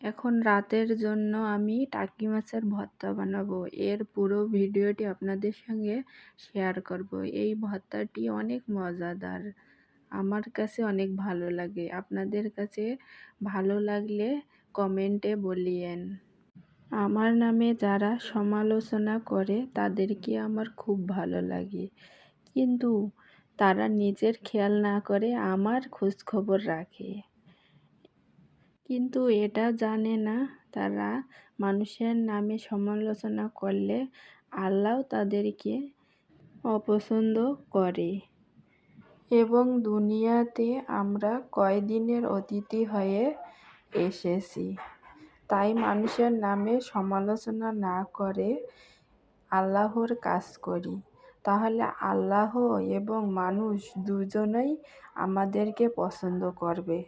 এখন রাতের জন্য আমি টাকি মাছের ভর্তা বানাবো। এর পুরো ভিডিওটি আপনাদের সঙ্গে শেয়ার করব। এই ভর্তাটি অনেক মজাদার। আমার কাছে অনেক ভালো লাগে। আপনাদের কাছে ভালো লাগলে কমেন্টে বলিয়েন। আমার নামে যারা সমালোচনা করে তাদেরকে আমার খুব ভালো লাগে, কিন্তু তারা নিজের খেয়াল না করে আমার খোঁজখবর রাখে। কিন্তু এটা জানে না তারা মানুষের নামে সমালোচনা করলে আল্লাহ তাদেরকে অপছন্দ করে এবং দুনিয়াতে আমরা কয়দিনের অতিথি হয়ে এসেছি। তাই মানুষের নামে সমালোচনা না করে আল্লাহর কাজ করি, তাহলে আল্লাহ এবং মানুষ দুজনেই আমাদেরকে পছন্দ করবে।